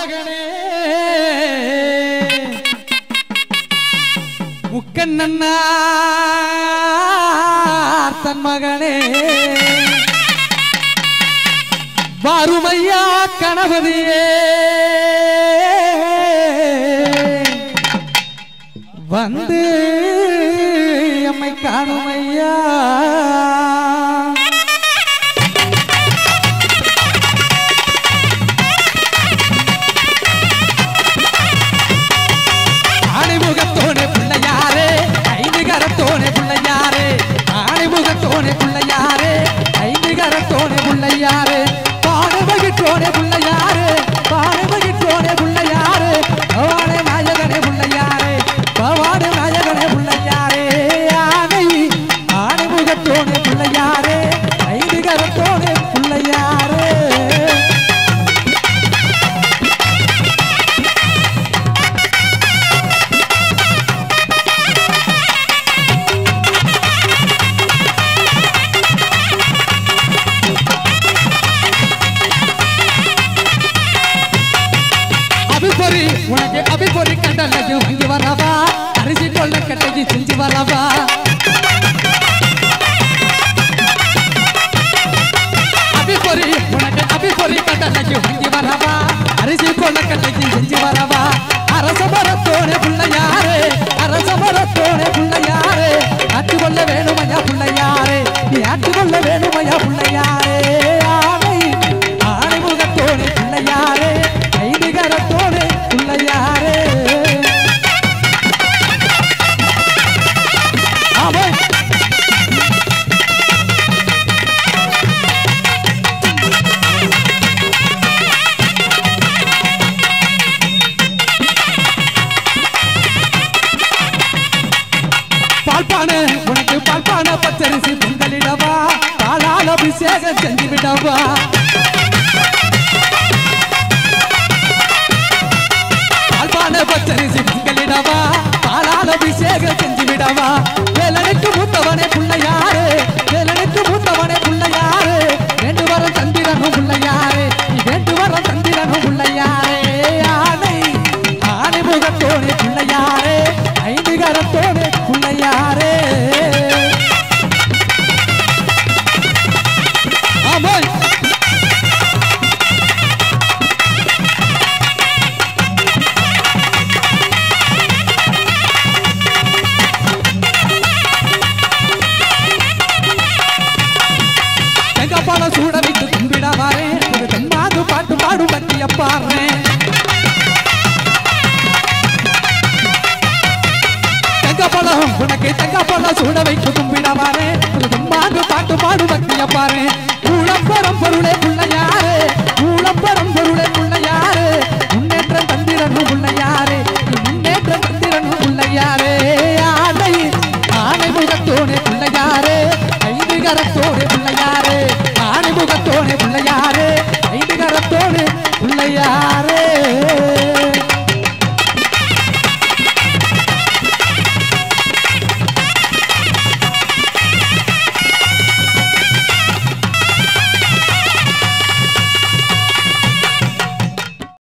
நாயகனே முக்கண்ணன்னா தன் மகனே வாருமையா கணபதியே வந்து எம்மை காணுமையா ஆணிமுகத்தோனே பிள்ளையாரே ஐந்து கரத்தோனே பிள்ளையாரே ஆணிமுகத்தோனே பிள்ளையாரே ஐந்து கரத்தோனே பிள்ளையாரே பாடுமகிட்டோனே பிள்ளையாரே பாடுமகிட்டோனே பிள்ளையாரே பவானே நாயகனே பிள்ளையாரே பவானே நாயகனே பிள்ளையாரே ஆணிமுகத்தோனே பிள்ளையாரே ஐந்து கரத்தோனே பிள்ளையாரே உனக்கு அபிபொறி கண்டலையும் வாங்கி வரவா அரிசி கொள்ள கட்டைக்கு செஞ்சு வரவா அபிபொறி உனக்கு அபிபொறி கண்டலையும் வாங்கி வரவா அரிசி கொள்ள கட்டைக்கு செஞ்சு வரவா அரச மரத்தோனே பிள்ளையாரே அரச மரத்தோனே பிள்ளையாரே ஆட்டுக்கொள்ள வேணுமையா பிள்ளையாரே நீ ஆட்டுக்கொள்ள வேணுமையா பிள்ளையாரே ஆணை ஆணைமுகத்தோனே பிள்ளையாரே ஐந்து கரத்தோனே பிள்ளையாரே ஆமாம் பால்பான உனக்கு பால்பான பச்சரிசி பொங்கலிடவா பாலால் அபிஷேகம் செஞ்சு விடவா பச்சரிசி பொங்கலிடவா பாலால் அபிஷேகம் செஞ்சு விடவா வேலனுக்கு மூத்தவனே பிள்ளையாரே வேலனுக்கு மூத்தவனே பிள்ளையாரே வேண்டு வரம் தந்திரனும் பிள்ளையாரே வேண்டு வரம் தந்திரனும் பிள்ளையாரே ஆணை ஆணை முகத்தோனே பிள்ளையாரே ஐந்து கரத்தோனே பிள்ளையாரே ஆமாம் சூட வைத்து கும்பிடவாரே ஒரு தம்மாது பாட்டு பாடு பற்றிய பாரு தங்கப்பழம் உனக்கு தங்கப்பழம் சூட வைத்து கும்பிடவாரே ஒரு தம்மாது பாட்டு பாடு பற்றிய பாரு ஊழப்பரம் பொருளே பிள்ளையாரே ஊழப்பரம் பொருளே பிள்ளையாரே முன்னேற்றம் தந்திரனும் பிள்ளையாரே முன்னேற்றம் தந்திரனும் பிள்ளையாரே ஆணை ஆணை முகத்தோனே பிள்ளையாரே ஐந்து கரத்தோனே பிள்ளையாரே ஆணிமுகத்தோனே பிள்ளையாரே ஐந்து கரத்தோனே பிள்ளையாரே